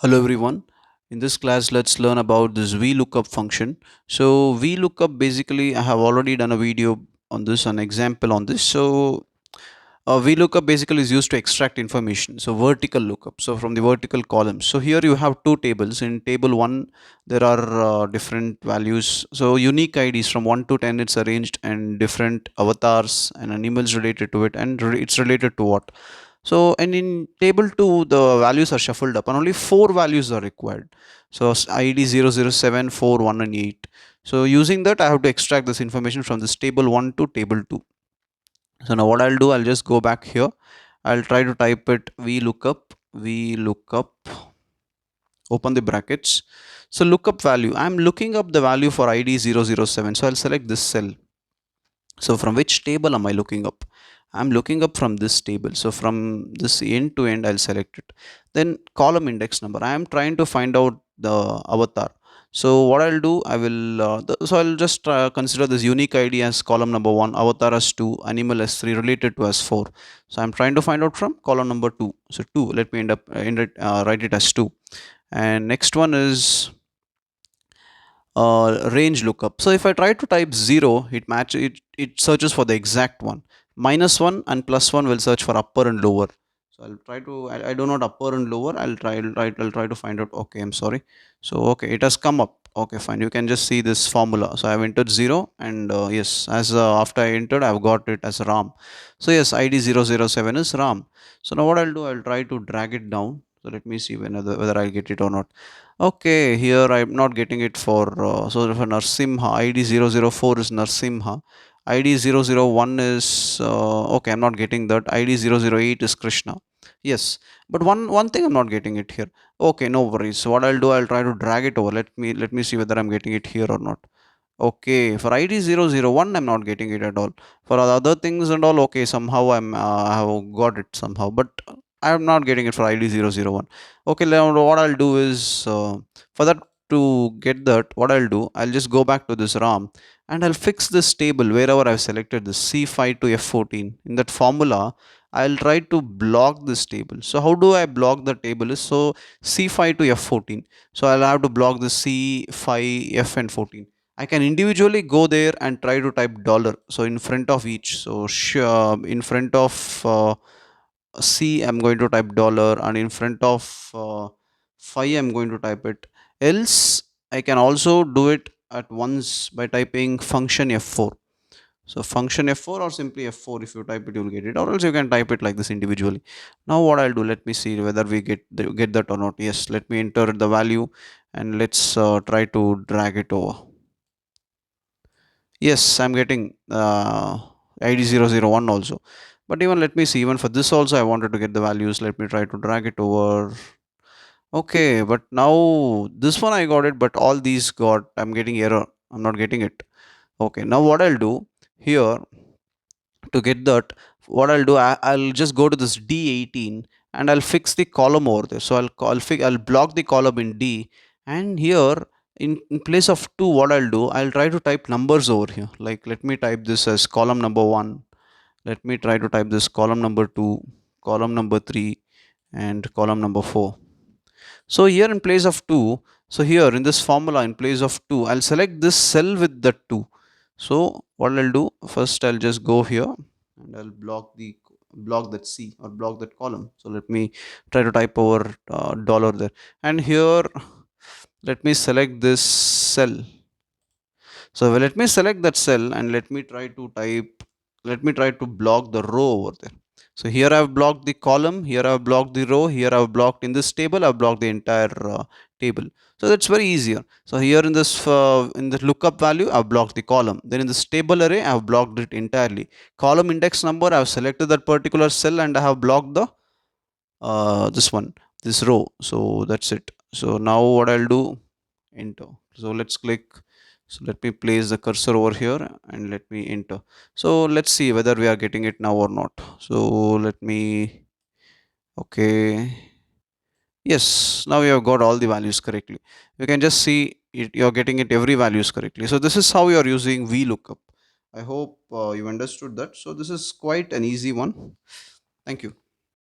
Hello everyone. In this class, let's learn about this Vlookup function. So Vlookup basically, I have already done a video on this, an example on this. So VLOOKUP basically is used to extract information. So vertical lookup. So from the vertical columns. So here you have two tables. In table one, there are different values. So unique IDs from 1 to 10. It's arranged and different avatars and animals related to it, and it's related to what. So and in table 2 the values are shuffled up and only four values are required. So ID 007, 4, 1 and 8. So using that I have to extract this information from this table 1 to table 2. So now what I'll do, I'll just go back here. I'll try to type it vlookup, open the brackets. So lookup value, I'm looking up the value for ID 007. So I'll select this cell. So from which table am I looking up? I'm looking up from this table. So from this end to end, I'll select it. Then column index number. I am trying to find out the avatar. So what I'll do, so I'll just consider this unique ID as column number 1, avatar as 2, animal as 3, related to as 4. So I'm trying to find out from column number 2. So 2, let me write it as 2. And next one is range lookup. So if I try to type 0, it searches for the exact one. Minus 1 and plus 1 will search for upper and lower. So I'll try to, I do not upper and lower. I'll try to find out. Okay, I'm sorry. So okay, it has come up. Okay, fine. You can just see this formula. So I've entered 0 and yes, as after I entered, I've got it as RAM. So yes, ID 007 is RAM. So now what I'll do, I'll try to drag it down. So let me see whether I'll get it or not. Okay, here I'm not getting it for for Narsimha. ID 004 is Narsimha. ID 001 is okay. I'm not getting that. ID 008 is Krishna. Yes, but one thing I'm not getting it here. Okay, no worries. So what I'll do, I'll try to drag it over. Let me see whether I'm getting it here or not. Okay, for ID 001, I'm not getting it at all. For other things and all, okay, somehow I have got it somehow, but I'm not getting it for ID 001. Okay, now what I'll do is for that to get that, what I'll do, I'll just go back to this RAM and I'll fix this table wherever I've selected this C5 to F14. In that formula, I'll try to block this table. So how do I block the table is so C5 to F14. So I'll have to block the C5, F and 14. I can individually go there and try to type dollar. So in front of each, so in front of C, I'm going to type dollar, and in front of phi, I'm going to type it. Else, I can also do it at once by typing function F4. So function F4 or simply F4, if you type it, you'll get it, or else you can type it like this individually. Now what I'll do, let me see whether we get that or not. Yes, let me enter the value and let's try to drag it over. Yes, I'm getting ID 001 also. But even let me see, even for this also I wanted to get the values. Let me try to drag it over. Okay, but now this one I got it, but all these I'm getting error. I'm not getting it. Okay, now what I'll do here to get that, what I'll do, I'll just go to this D18 and I'll fix the column over there. So I'll block the column in D, and here in place of 2, what I'll do, I'll try to type numbers over here. Like let me type this as column number 1. Let me try to type this column number 2, column number 3, and column number 4. So here in place of 2, so here in this formula in place of 2, I'll select this cell with the 2. So what I'll do, first I'll just go here and I'll block that C or block that column. So let me try to type over dollar there, and here let me select this cell. So let me select that cell and let me try to block the row over there. So here I've blocked the column, here I've blocked the row, here I've blocked in this table, I've blocked the entire table. So that's very easier. So here in the lookup value, I've blocked the column. Then in this table array, I've blocked it entirely. Column index number, I've selected that particular cell and I have blocked the this row. So that's it. So now what I'll do, enter. So let's click. So let me place the cursor over here and let me enter. So let's see whether we are getting it now or not. So let me, okay. Yes, now you have got all the values correctly. You can just see it, you're getting it every values correctly. So this is how you are using VLOOKUP. I hope you understood that. So this is quite an easy one. Thank you.